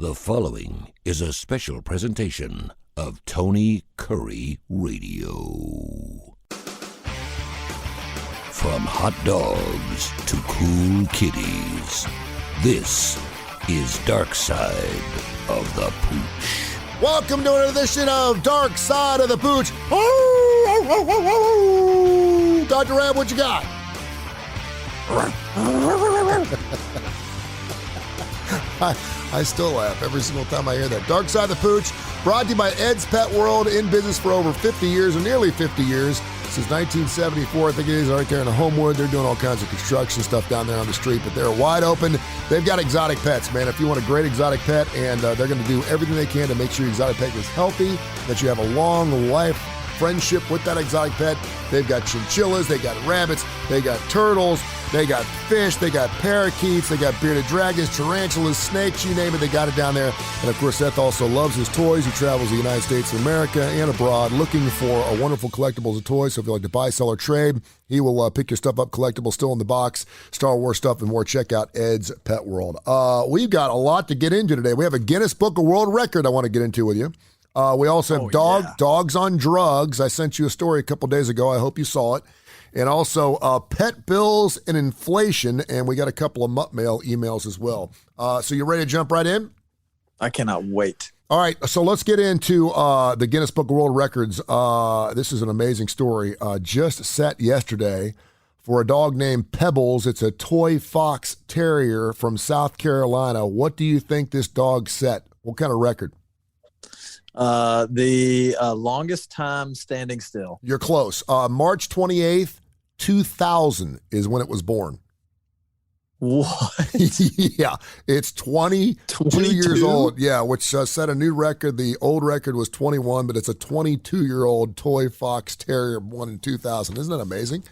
The following is a special presentation of Tony Kurre Radio. From hot dogs to cool kitties, this is Darkside of the Pooch. Welcome to an edition of Darkside of the Pooch. Dr. Rab, what you got? I still laugh every single time I hear that. Darkside of the Pooch, brought to you by Ed's Pet World, in business for over 50 years, or nearly 50 years, since 1974, I think it is, right there in the Homewood. They're doing all kinds of construction stuff down there on the street, but they're wide open. They've got exotic pets, man. If you want a great exotic pet, and they're going to do everything they can to make sure your exotic pet is healthy, that you have a long life friendship with that exotic pet. They've got chinchillas, they got rabbits, they got turtles, they got fish, they got parakeets, they got bearded dragons, tarantulas, snakes, you name it, they got it down there. And of course, Seth also loves his toys. He travels the United States of America and abroad looking for a wonderful collectibles of toys. So if you like to buy, sell, or trade, he will pick your stuff up, collectible, still in the box, Star Wars stuff and more. Check out Ed's Pet World. We've got a lot to get into today. We have a Guinness Book of World Record I want to get into with you. We also have dogs on drugs. I sent you a story a couple days ago. I hope you saw it. And also pet bills and inflation. And we got a couple of Mutt Mail emails as well. So you ready to jump right in? I cannot wait. All right. So let's get into the Guinness Book of World Records. This is an amazing story. Just set yesterday for a dog named Pebbles. It's a toy fox terrier from South Carolina. What do you think this dog set? What kind of record? The longest time standing still. You're close. March 28th, 2000 is when it was born. What? Yeah, it's 22 years old. Yeah, which set a new record. The old record was 21, but it's a 22-year-old toy fox terrier born in 2000. Isn't that amazing?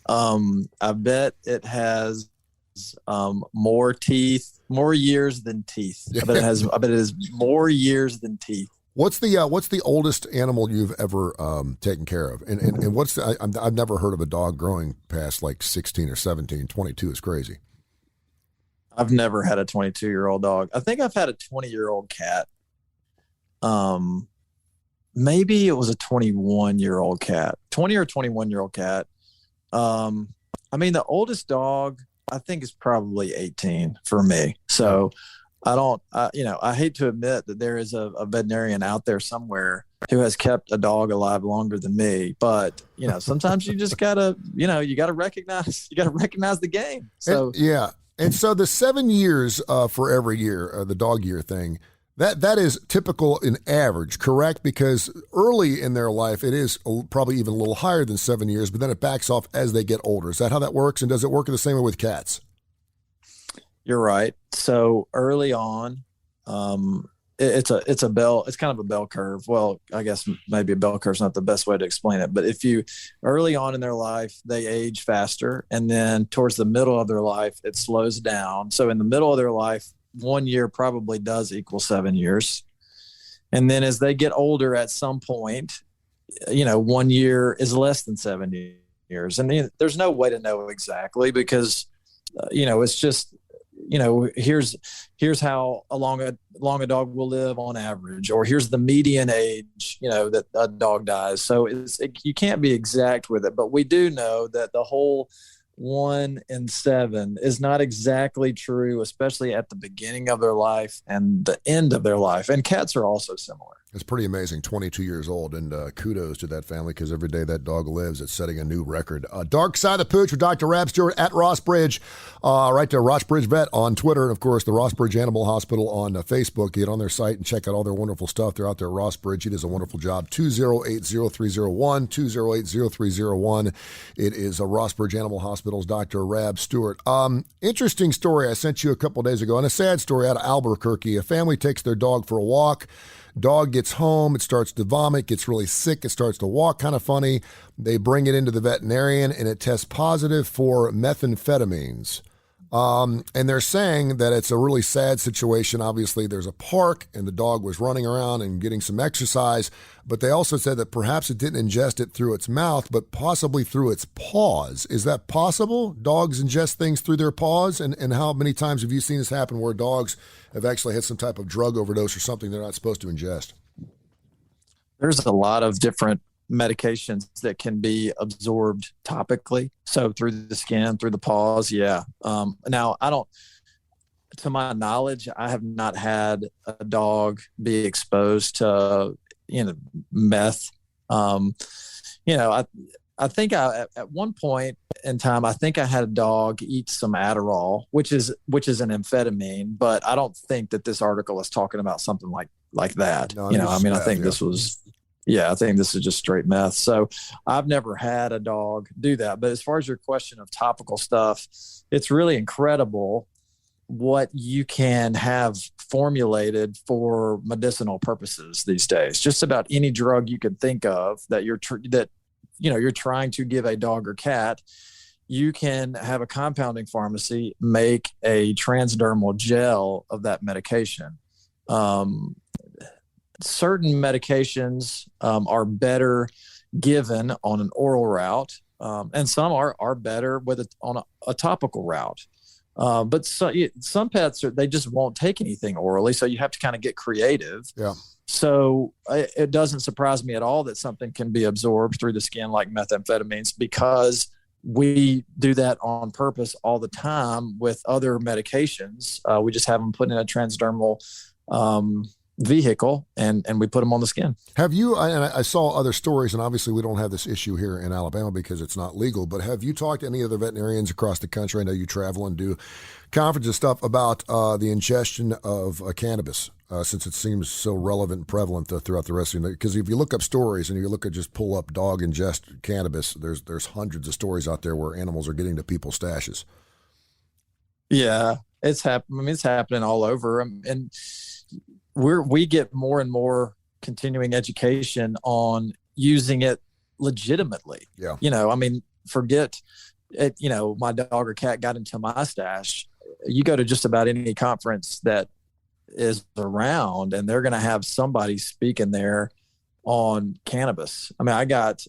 I bet it has more teeth. More years than teeth. I bet it has more years than teeth. What's the oldest animal you've ever taken care of? And what's I've never heard of a dog growing past like 16 or 17. 22 is crazy. I've never had a 22-year-old dog. I think I've had a 20-year-old cat. Maybe it was a 21-year-old cat. 20 or 21-year-old cat. I mean, the oldest dog I think is probably 18 for me. So I hate to admit that there is a veterinarian out there somewhere who has kept a dog alive longer than me, but sometimes you just gotta, you gotta recognize the game. So and so the 7 years for every year, the dog year thing, that is typical in average, correct? Because early in their life, it is probably even a little higher than 7 years, but then it backs off as they get older. Is that how that works? And does it work the same way with cats? You're right. So early on, it's kind of a bell curve. Well, I guess maybe a bell curve is not the best way to explain it, but if you early on in their life, they age faster, and then towards the middle of their life, it slows down. So in the middle of their life, 1 year probably does equal 7 years. And then as they get older, at some point, 1 year is less than 7 years. And there's no way to know exactly because, it's just, here's how long a dog will live on average, or here's the median age, that a dog dies. So you can't be exact with it, but we do know that the whole 1 and 7 is not exactly true, especially at the beginning of their life and the end of their life. And cats are also similar. It's pretty amazing, 22 years old, and kudos to that family because every day that dog lives, it's setting a new record. Darkside of the Pooch with Dr. Rab Stewart at Ross Bridge, right there, Ross Bridge Vet on Twitter, and of course the Ross Bridge Animal Hospital on Facebook. Get on their site and check out all their wonderful stuff. They're out there at Ross Bridge. He does a wonderful job. 208-0301, 208-0301. It is a Ross Bridge Animal Hospital's Dr. Rab Stewart. Interesting story I sent you a couple days ago, and a sad story out of Albuquerque. A family takes their dog for a walk. Dog gets home, it starts to vomit, gets really sick, it starts to walk kind of funny. They bring it into the veterinarian, and it tests positive for methamphetamines. And they're saying that it's a really sad situation. Obviously, there's a park and the dog was running around and getting some exercise, but they also said that perhaps it didn't ingest it through its mouth, but possibly through its paws. Is that possible? Dogs ingest things through their paws? And how many times have you seen this happen where dogs have actually had some type of drug overdose or something they're not supposed to ingest? There's a lot of different medications that can be absorbed topically. So through the skin, through the paws. Yeah. Now to my knowledge, I have not had a dog be exposed to, meth. I think at one point in time, I think I had a dog eat some Adderall, which is an amphetamine, but I don't think that this article is talking about something like that. No, I think this was, I think this is just straight meth. So I've never had a dog do that. But as far as your question of topical stuff, it's really incredible what you can have formulated for medicinal purposes these days. Just about any drug you can think of that you're trying to give a dog or cat, you can have a compounding pharmacy make a transdermal gel of that medication. Certain medications are better given on an oral route, and some are better on a topical route. But some pets they just won't take anything orally, so you have to kind of get creative. Yeah. So it doesn't surprise me at all that something can be absorbed through the skin like methamphetamines, because we do that on purpose all the time with other medications. We just have them put in a transdermal vehicle and we put them on the skin. Have you, and I saw other stories, and obviously we don't have this issue here in Alabama because it's not legal, but have you talked to any other veterinarians across the country? I know you travel and do conferences and stuff about the ingestion of cannabis, since it seems so relevant and prevalent throughout the rest of the, because if you look up stories and you look at just pull up dog ingest cannabis, there's hundreds of stories out there where animals are getting to people's stashes. Yeah, it's happening. It's happening all over. And we get more and more continuing education on using it legitimately. Yeah. Forget it, my dog or cat got into my stash. You go to just about any conference that is around and they're going to have somebody speaking there on cannabis. I got,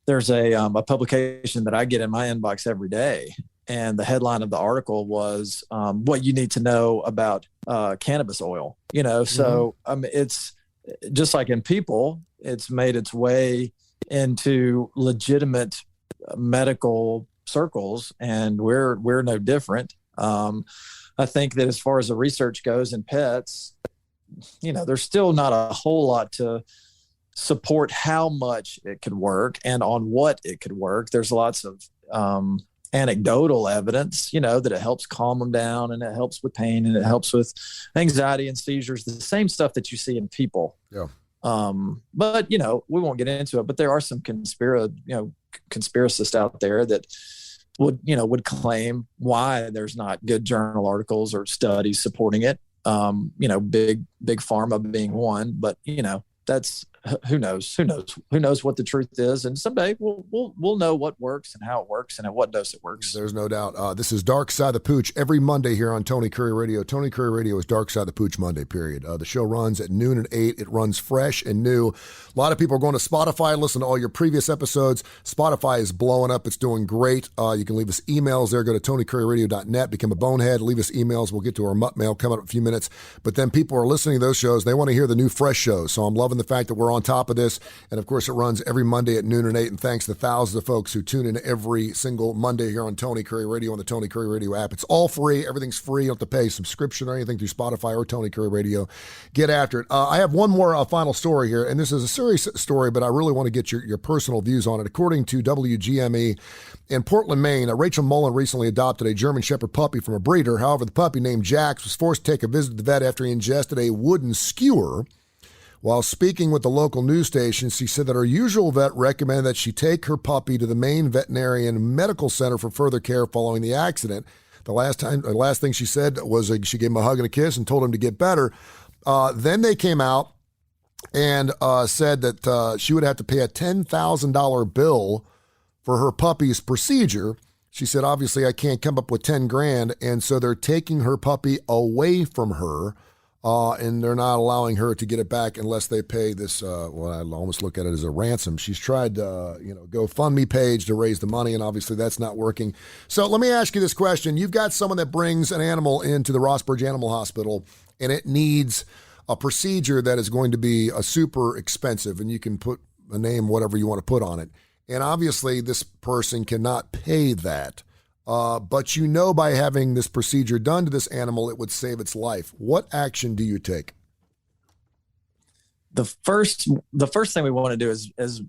there's a publication that I get in my inbox every day. And the headline of the article was what you need to know about cannabis oil. So it's just like in people, it's made its way into legitimate medical circles, and we're no different. I think that as far as the research goes in pets, there's still not a whole lot to support how much it could work and on what it could work. There's lots of anecdotal evidence, that it helps calm them down and it helps with pain and it helps with anxiety and seizures, the same stuff that you see in people. Yeah. But we won't get into it, but there are some conspiracists out there that would claim why there's not good journal articles or studies supporting it. Big pharma being one, but that's, who knows what the truth is, and someday we'll know what works and how it works and at what dose it works. There's no doubt. This is Darkside the Pooch every Monday here on Tony Kurre Radio. Tony Kurre Radio is Darkside the Pooch Monday, period. The show runs at noon and 8. It runs fresh and new. A lot of people are going to Spotify, listen to all your previous episodes. Spotify is blowing up. It's doing great. You can leave us emails there. Go to TonyKurreRadio.net, become a bonehead, leave us emails. We'll get to our mutt mail coming up in a few minutes. But then people are listening to those shows. They want to hear the new fresh shows. So I'm loving the fact that we're on top of this. And of course, it runs every Monday at noon and 8. And thanks to thousands of folks who tune in every single Monday here on Tony Kurre Radio on the Tony Kurre Radio app. It's all free. Everything's free. You don't have to pay a subscription or anything through Spotify or Tony Kurre Radio. Get after it. I have one more final story here, and this is a serious story, but I really want to get your personal views on it. According to WGME, in Portland, Maine, Rachel Mullen recently adopted a German Shepherd puppy from a breeder. However, the puppy named Jax was forced to take a visit to the vet after he ingested a wooden skewer. While speaking with the local news station, she said that her usual vet recommended that she take her puppy to the Maine Veterinarian Medical Center for further care following the accident. The last thing she said was she gave him a hug and a kiss and told him to get better. Then they came out and said that she would have to pay a $10,000 bill for her puppy's procedure. She said, obviously I can't come up with 10 grand. And so they're taking her puppy away from her. And they're not allowing her to get it back unless they pay this, well, I almost look at it as a ransom. She's tried, GoFundMe page to raise the money, and obviously that's not working. So let me ask you this question. You've got someone that brings an animal into the Rossburg Animal Hospital, and it needs a procedure that is going to be super expensive, and you can put a name, whatever you want to put on it. And obviously this person cannot pay that. But by having this procedure done to this animal, it would save its life. What action do you take? The first thing we want to do is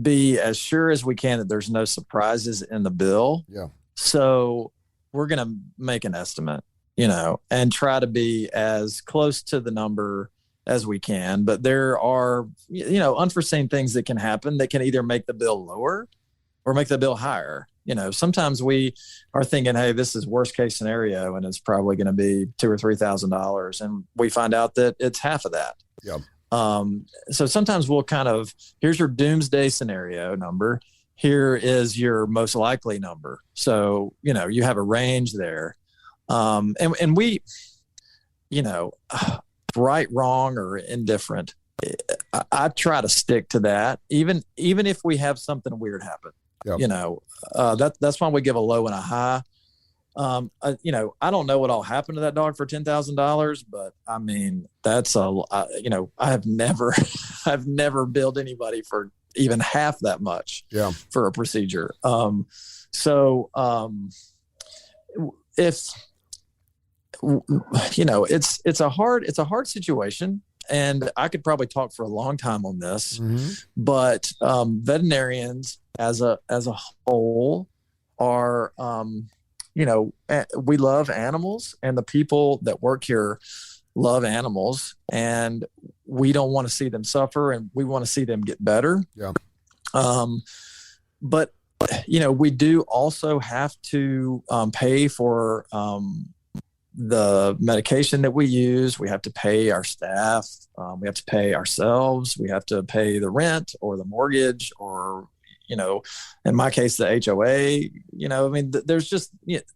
be as sure as we can that there's no surprises in the bill. Yeah. So we're going to make an estimate, and try to be as close to the number as we can. But there are, unforeseen things that can happen that can either make the bill lower or make the bill higher. Sometimes we are thinking, hey, this is worst case scenario, and it's probably going to be $2,000 or $3,000. And we find out that it's half of that. Yeah. So sometimes we'll here's your doomsday scenario number. Here is your most likely number. So, you have a range there. And we, right, wrong, or indifferent, I try to stick to that. Even if we have something weird happen. Yep. That's why we give a low and a high. I don't know what all happened to that dog for $10,000, but I mean, that's I've never billed anybody for even half that much for a procedure. If it's a hard situation. And I could probably talk for a long time on this, but veterinarians as a whole are, we love animals, and the people that work here love animals, and we don't want to see them suffer, and we want to see them get better. Yeah. But we do also have to pay for the medication that we use. We have to pay our staff. We have to pay ourselves. We have to pay the rent or the mortgage, or, in my case, the HOA.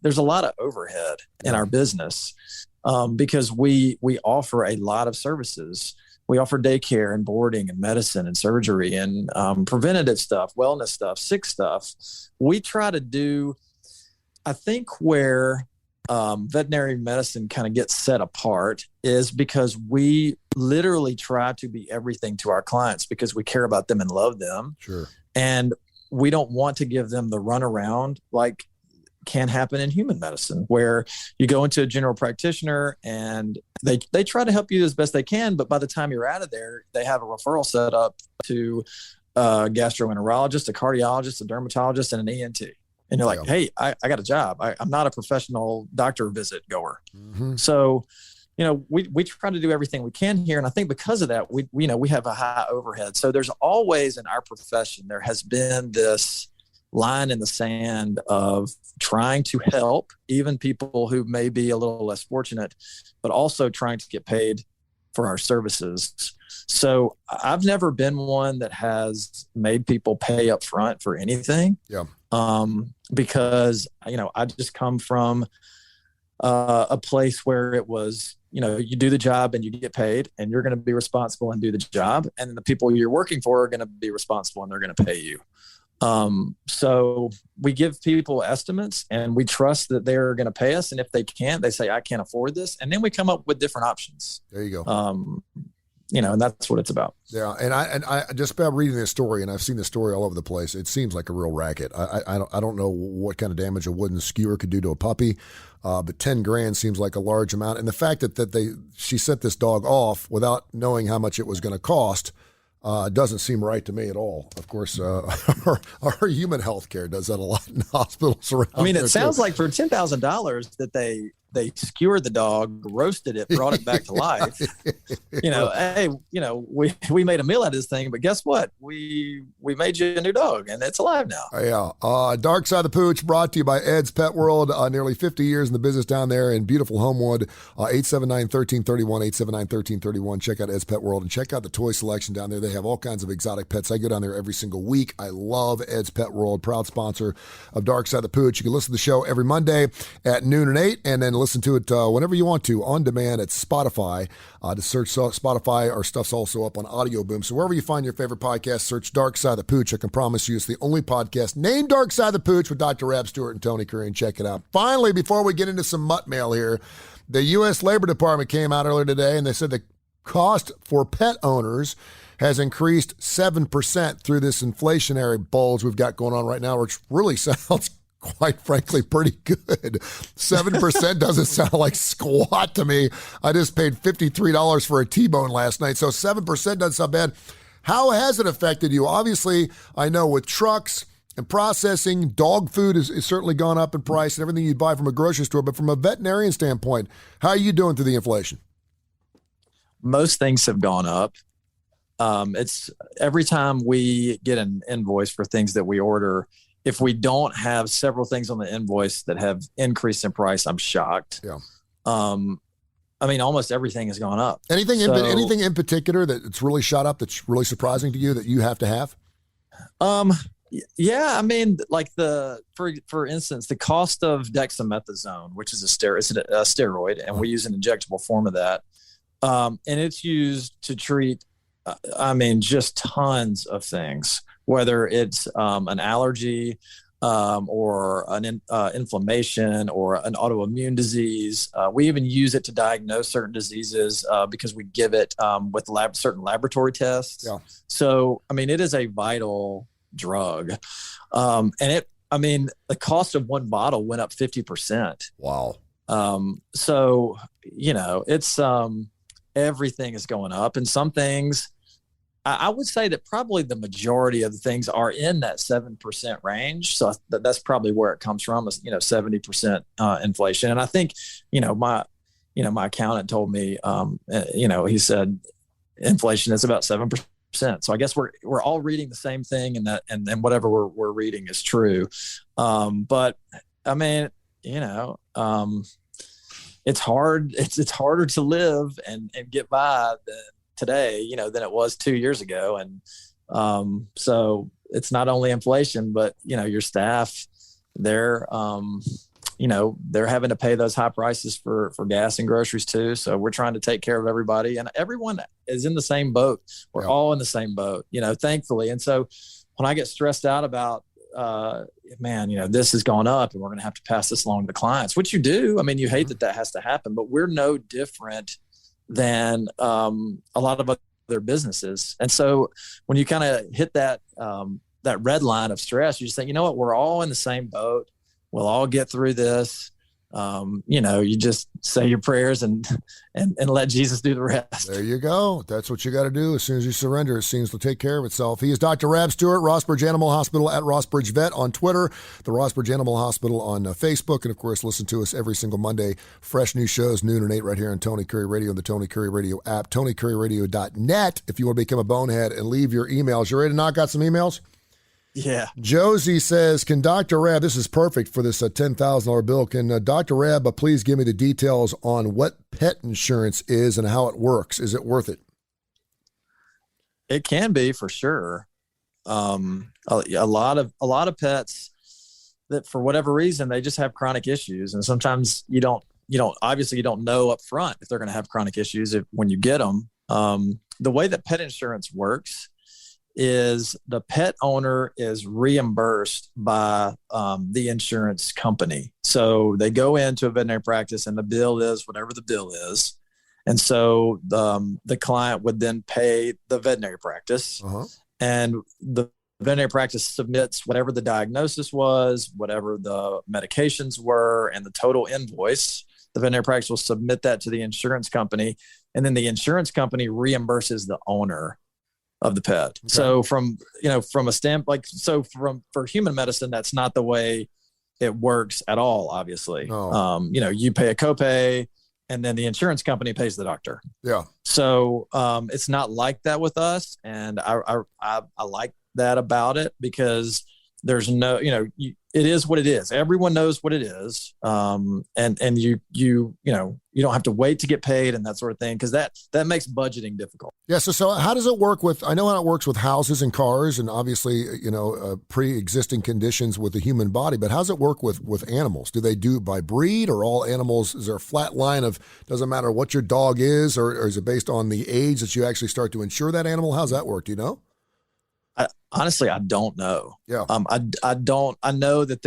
There's a lot of overhead in our business because we offer a lot of services. We offer daycare and boarding and medicine and surgery and preventative stuff, wellness stuff, sick stuff. We try to do, I think, where veterinary medicine kind of gets set apart is because we literally try to be everything to our clients because we care about them and love them. Sure. And we don't want to give them the runaround like can happen in human medicine, where you go into a general practitioner and they try to help you as best they can. But by the time you're out of there, they have a referral set up to a gastroenterologist, a cardiologist, a dermatologist, and an ENT. And you're like, hey, I got a job. I'm not a professional doctor visit goer. Mm-hmm. So, we try to do everything we can here. And I think because of that, we have a high overhead. So there's always in our profession, there has been this line in the sand of trying to help even people who may be a little less fortunate, but also trying to get paid for our services. So I've never been one that has made people pay up front for anything. Yeah. Because, I just come from a place where it was, you do the job and you get paid, and you're going to be responsible and do the job. And then the people you're working for are going to be responsible and they're going to pay you. So we give people estimates and we trust that they're going to pay us. And if they can't, they say, I can't afford this. And then we come up with different options. There you go. And that's what it's about. Yeah. And I just about reading this story, and I've seen this story all over the place. It seems like a real racket. I don't know what kind of damage a wooden skewer could do to a puppy. But 10 grand seems like a large amount. And the fact that she sent this dog off without knowing how much it was going to cost, doesn't seem right to me at all. Of course, our human health care does that a lot in hospitals around. I mean, it sounds like for $10,000 that they skewered the dog, roasted it, brought it back to life. Hey, we made a meal out of this thing, but guess what? We made you a new dog, and it's alive now. Yeah. Darkside the Pooch, brought to you by Ed's Pet World. Nearly 50 years in the business down there in beautiful Homewood. 879-1331, 879-1331. Check out Ed's Pet World and check out the toy selection down there. They have all kinds of exotic pets. I go down there every single week. I love Ed's Pet World, proud sponsor of Darkside the Pooch. You can listen to the show every Monday at noon and 8, and then listen to it whenever you want to on demand at Spotify. To search Spotify, our stuff's also up on Audio Boom. So wherever you find your favorite podcast, search Darkside the Pooch. I can promise you it's the only podcast named Darkside the Pooch with Dr. Rab Stewart and Tony Kurre, and check it out. Finally, before we get into some mutt mail here, the U.S. Labor Department came out earlier today, and they said the cost for pet owners has increased 7% through this inflationary bulge we've got going on right now, which really sounds, quite frankly, pretty good. 7% doesn't sound like squat to me. I just paid $53 for a T-bone last night, so 7% doesn't sound bad. How has it affected you? Obviously, I know with trucks and processing, dog food is certainly gone up in price and everything you buy from a grocery store, but from a veterinarian standpoint, how are you doing through the inflation? Most things have gone up. It's every time we get an invoice for things that we order, if we don't have several things on the invoice that have increased in price, I'm shocked. Yeah. Almost everything has gone up. Anything in particular that it's really shot up that's really surprising to you that you have to have? Yeah, like for instance, the cost of dexamethasone, which is a steroid, and we use an injectable form of that, and it's used to treat, just tons of things, whether it's an allergy or an inflammation or an autoimmune disease. We even use it to diagnose certain diseases because we give it with certain laboratory tests. Yeah. So, it is a vital drug. And the cost of one bottle went up 50%. Wow. So, it's everything is going up, and some things, I would say that probably the majority of the things are in that 7% range. So that's probably where it comes from, is 70% inflation. And I think, my accountant told me, he said inflation is about 7%. So I guess we're all reading the same thing, and whatever we're reading is true. But it's hard. It's harder to live and get by today, than it was 2 years ago. And so it's not only inflation, but, your staff, they're having to pay those high prices for gas and groceries too. So we're trying to take care of everybody, and everyone is in the same boat. We're all in the same boat, thankfully. And so when I get stressed out about, this has gone up and we're going to have to pass this along to the clients, which you do. You hate that has to happen, but we're no different than a lot of other businesses. And so when you kind of hit that red line of stress, you just think, you know what, we're all in the same boat. We'll all get through this. You just say your prayers and let Jesus do the rest. There you go. That's what you got to do. As soon as you surrender, it seems to take care of itself. He is Dr. Rab Stewart, Rossbridge Animal Hospital at Rossbridge Vet on Twitter, the Rossbridge Animal Hospital on Facebook, and of course, listen to us every single Monday. Fresh new shows, noon and 8 right here on Tony Kurre Radio and the Tony Kurre Radio app, TonyKurreRadio.net. If you want to become a bonehead and leave your emails. You ready to knock out some emails? Yeah. Josie says, can Dr. Rab, this is perfect for this $10,000 bill, can Dr. Rab please give me the details on what pet insurance is and how it works? Is it worth it? It can be, for sure. A lot of pets that, for whatever reason, they just have chronic issues. And sometimes you don't know up front if they're going to have chronic issues when you get them. The way that pet insurance works is the pet owner is reimbursed by the insurance company. So they go into a veterinary practice and the bill is whatever the bill is. And so the client would then pay the veterinary practice, and the veterinary practice submits whatever the diagnosis was, whatever the medications were, and the total invoice. The veterinary practice will submit that to the insurance company, and then the insurance company reimburses the owner of the pet. Okay. So from a standpoint, for human medicine, that's not the way it works at all, obviously. No. You pay a copay and then the insurance company pays the doctor. Yeah. So it's not like that with us. And I like that about it, because there's no, it is what it is. Everyone knows what it is. And you don't have to wait to get paid and that sort of thing, because that makes budgeting difficult. Yeah. So how does it work I know how it works with houses and cars and obviously, pre-existing conditions with the human body, but how does it work with animals? Do they do it by breed, or all animals? Is there a flat line of, doesn't matter what your dog is, or is it based on the age that you actually start to insure that animal? How's that work? Do you know? Honestly, I don't know. Yeah. I know that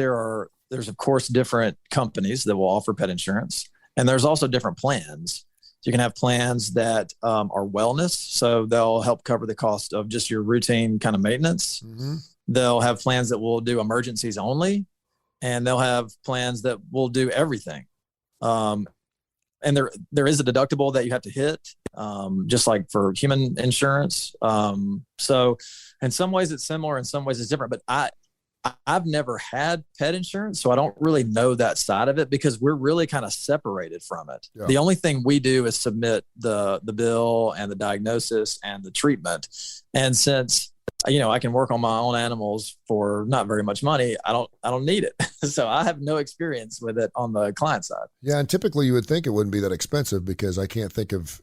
there's of course different companies that will offer pet insurance, and there's also different plans. You can have plans that are wellness, so they'll help cover the cost of just your routine kind of maintenance. Mm-hmm. They'll have plans that will do emergencies only, and they'll have plans that will do everything. And there is a deductible that you have to hit, just like for human insurance. So in some ways it's similar, in some ways it's different, but I've never had pet insurance, so I don't really know that side of it, because we're really kind of separated from it. Yeah. The only thing we do is submit the bill and the diagnosis and the treatment. And since, I can work on my own animals for not very much money, I don't need it. So I have no experience with it on the client side. Yeah. And typically you would think it wouldn't be that expensive, because I can't think of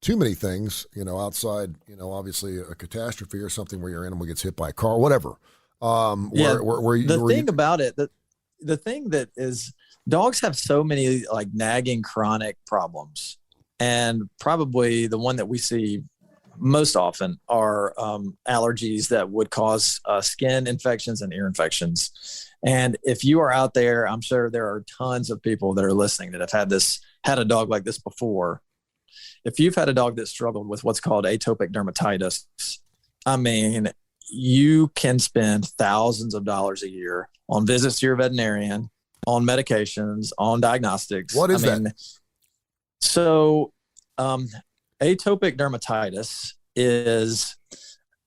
too many things, outside, obviously a catastrophe or something where your animal gets hit by a car, whatever. The thing that is, dogs have so many like nagging chronic problems, and probably the one that we see most often are allergies that would cause skin infections and ear infections. And if you are out there, I'm sure there are tons of people that are listening that have had a dog like this before. If you've had a dog that struggled with what's called atopic dermatitis, I mean, you can spend thousands of dollars a year on visits to your veterinarian, on medications, on diagnostics. What is that? So atopic dermatitis is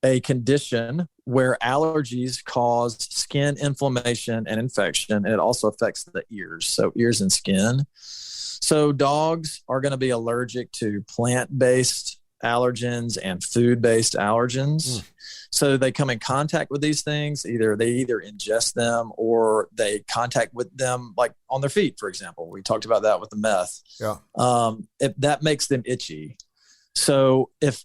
a condition where allergies cause skin inflammation and infection, and it also affects the ears, so ears and skin. So dogs are going to be allergic to plant-based allergens and food-based allergens. So they come in contact with these things. They either ingest them or they contact with them, like on their feet, for example. We talked about that with the meth. Yeah. That makes them itchy. So if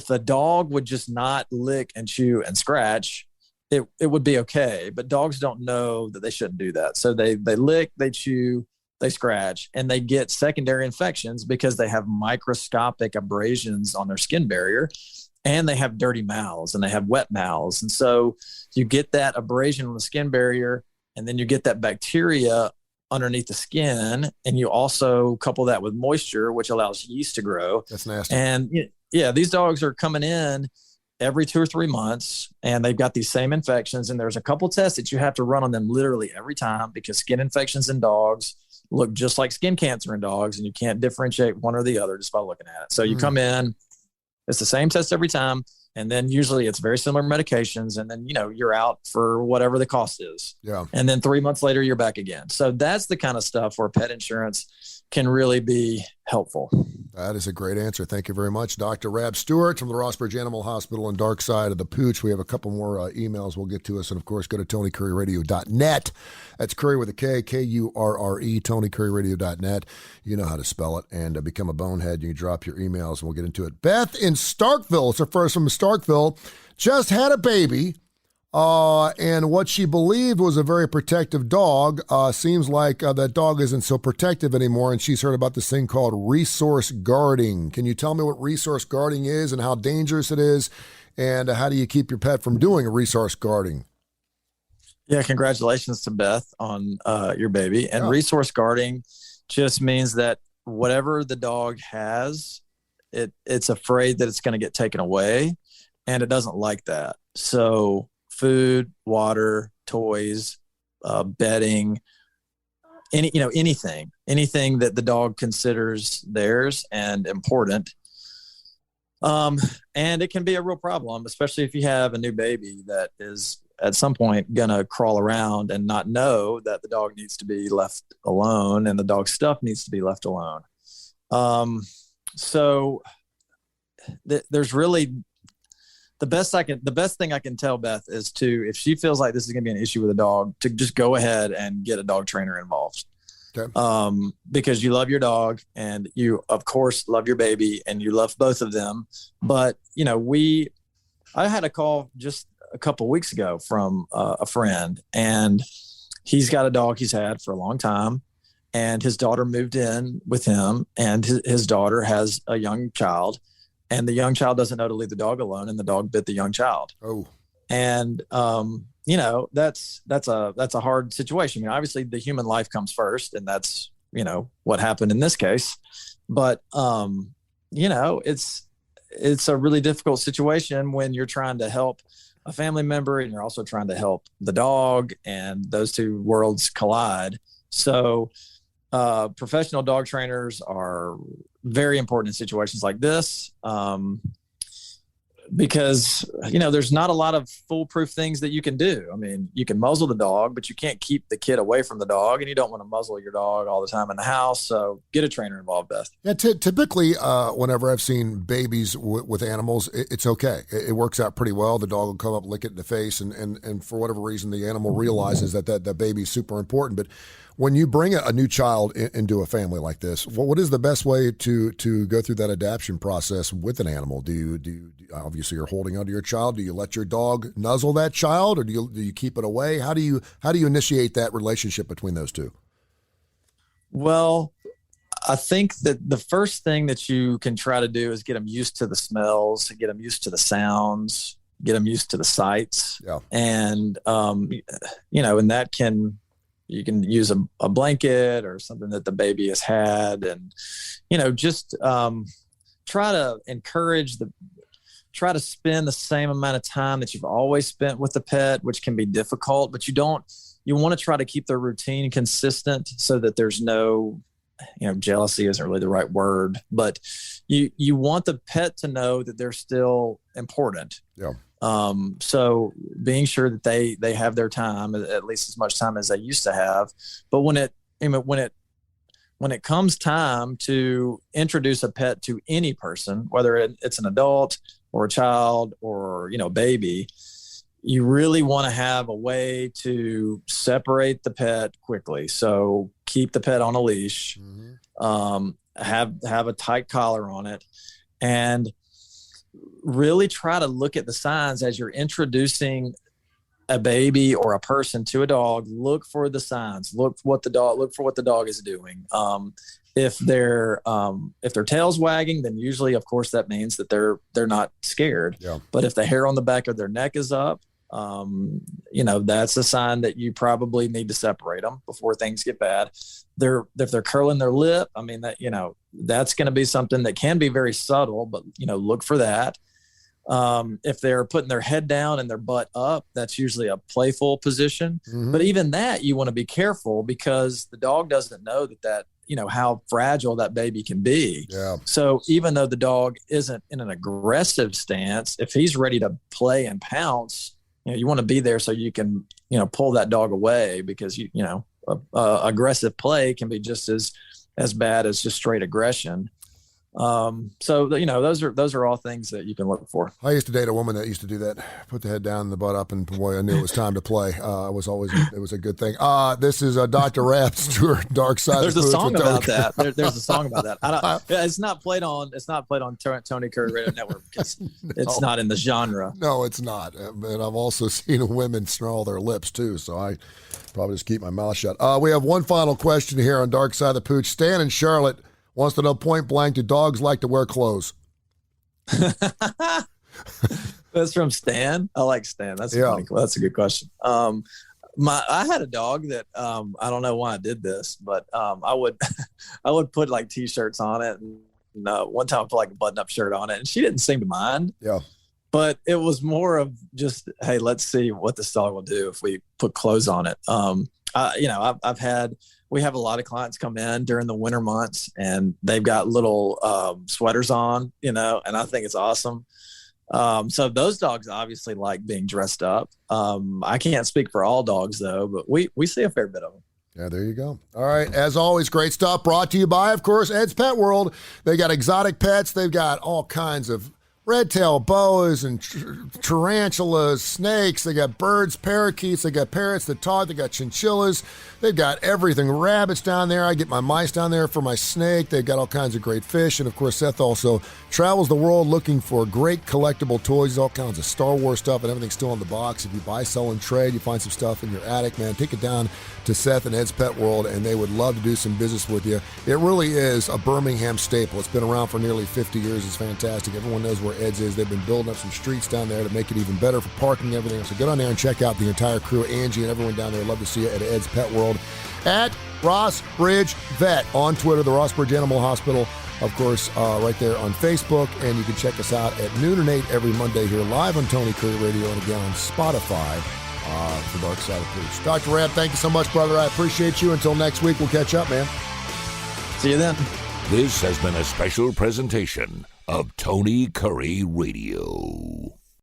the dog would just not lick and chew and scratch, it would be okay. But dogs don't know that they shouldn't do that. So they lick, they chew, they scratch, and they get secondary infections because they have microscopic abrasions on their skin barrier, and they have dirty mouths and they have wet mouths. And so you get that abrasion on the skin barrier, and then you get that bacteria underneath the skin, and you also couple that with moisture, which allows yeast to grow. That's nasty. And yeah, these dogs are coming in every 2 or 3 months, and they've got these same infections. And there's a couple tests that you have to run on them literally every time, because skin infections in dogs look just like skin cancer in dogs, and you can't differentiate one or the other just by looking at it. So you come in, it's the same test every time. And then usually it's very similar medications. And then, you're out for whatever the cost is. Yeah. And then 3 months later, you're back again. So that's the kind of stuff where pet insurance can really be helpful. That is a great answer. Thank you very much, Dr. Rab Stewart from the Rossbridge Animal Hospital and Darkside of the Pooch. We have a couple more emails we'll get to us. And, of course, go to TonyCurryRadio.net. That's Curry with a K, K-U-R-R-E, TonyCurryRadio.net. You know how to spell it. And become a bonehead. You can drop your emails, and we'll get into it. Beth in Starkville, it's her first from Starkville, just had a baby. And what she believed was a very protective dog seems like that dog isn't so protective anymore, and she's heard about this thing called resource guarding. Can you tell me what resource guarding is and how dangerous it is, and how do you keep your pet from doing a resource guarding? Yeah, congratulations to Beth on your baby. And resource guarding just means that whatever the dog has, it's afraid that it's going to get taken away, and it doesn't like that. So food, water, toys, bedding, anything that the dog considers theirs and important. And it can be a real problem, especially if you have a new baby that is at some point going to crawl around and not know that the dog needs to be left alone and the dog's stuff needs to be left alone. So there's really the best thing I can tell Beth is if she feels like this is going to be an issue with a dog, to just go ahead and get a dog trainer involved. Okay. Because you love your dog and you of course love your baby and you love both of them. But I had a call just a couple of weeks ago from a friend, and he's got a dog he's had for a long time, and his daughter moved in with him, and his daughter has a young child, and the young child doesn't know to leave the dog alone, and the dog bit the young child. Oh, and that's a hard situation. I mean, obviously the human life comes first, and that's what happened in this case. But it's a really difficult situation when you're trying to help a family member and you're also trying to help the dog, and those two worlds collide. So professional dog trainers are very important in situations like this, because there's not a lot of foolproof things that you can do. I mean, you can muzzle the dog, but you can't keep the kid away from the dog, and you don't want to muzzle your dog all the time in the house. So get a trainer involved, Beth. Yeah, typically, whenever I've seen babies with animals, it's okay. It works out pretty well. The dog will come up, lick it in the face, and for whatever reason, the animal realizes that baby's super important. But when you bring a new child into a family like this, what is the best way to go through that adaptation process with an animal? Do you obviously you're holding onto your child? Do you let your dog nuzzle that child, or do you keep it away? How do you initiate that relationship between those two? Well, I think that the first thing that you can try to do is get them used to the smells, get them used to the sounds, get them used to the sights. Yeah. And and that you can use a blanket or something that the baby has had, and just try to encourage try to spend the same amount of time that you've always spent with the pet, which can be difficult, but you want to try to keep their routine consistent so that there's no, jealousy isn't really the right word, but you want the pet to know that they're still important. Yeah. So being sure that they have their time, at least as much time as they used to have. But when it comes time to introduce a pet to any person, whether it's an adult or a child or, baby, you really want to have a way to separate the pet quickly. So keep the pet on a leash, have a tight collar on it, and really try to look at the signs as you're introducing a baby or a person to a dog. Look for the signs. Look for what the dog is doing. If their tail's wagging, then usually, of course, that means that they're not scared. Yeah. But if the hair on the back of their neck is up, that's a sign that you probably need to separate them before things get bad. If they're curling their lip, I mean, that's going to be something that can be very subtle, but look for that. If they're putting their head down and their butt up, that's usually a playful position. Mm-hmm. But even that, you want to be careful, because the dog doesn't know that how fragile that baby can be. Yeah. So even though the dog isn't in an aggressive stance, if he's ready to play and pounce, you want to be there so you can, pull that dog away, because aggressive play can be just as bad as just straight aggression. So those are all things that you can look for. I used to date a woman that used to do that, put the head down and the butt up, and boy, I knew it was time to play. It was a good thing. This is Dr. Rab Stewart, Darkside. There's a song about that. There's a song about that. It's not played on Tony Kurre Radio Network because it's not in the genre. No, it's not. But I've also seen women snarl their lips too, so I probably just keep my mouth shut. We have one final question here on Darkside the Pooch. Stan in Charlotte wants to know point blank, do dogs like to wear clothes? That's from Stan. I like Stan. That's a good question. I had a dog that I don't know why I did this, but I would put like t-shirts on it, and one time I put like a button-up shirt on it, and she didn't seem to mind. Yeah. But it was more of just, hey, let's see what this dog will do if we put clothes on it. We have a lot of clients come in during the winter months, and they've got little sweaters on, and I think it's awesome. So those dogs obviously like being dressed up. I can't speak for all dogs though, but we see a fair bit of them. Yeah, there you go. All right. As always, great stuff. Brought to you by, of course, Ed's Pet World. They got exotic pets. They've got all kinds of red-tailed boas and tarantulas, snakes. They got birds, parakeets. They got parrots that talk. They got chinchillas. They've got everything. Rabbits down there. I get my mice down there for my snake. They've got all kinds of great fish. And, of course, Seth also travels the world looking for great collectible toys, all kinds of Star Wars stuff, and everything's still in the box. If you buy, sell, and trade, you find some stuff in your attic, man, take it down to Seth and Ed's Pet World, and they would love to do some business with you. It really is a Birmingham staple. It's been around for nearly 50 years. It's fantastic. Everyone knows where Ed's is. They've been building up some streets down there to make it even better for parking and everything. So get on there and check out the entire crew. Angie and everyone down there. Love to see you at Ed's Pet World. At Ross Bridge Vet on Twitter, the Ross Bridge Animal Hospital, of course, right there on Facebook. And you can check us out at noon and 8 every Monday here live on Tony Kurre Radio and again on Spotify for Darkside of Pooch. Dr. Rab, thank you so much, brother. I appreciate you. Until next week, we'll catch up, man. See you then. This has been a special presentation of Tony Kurre Radio.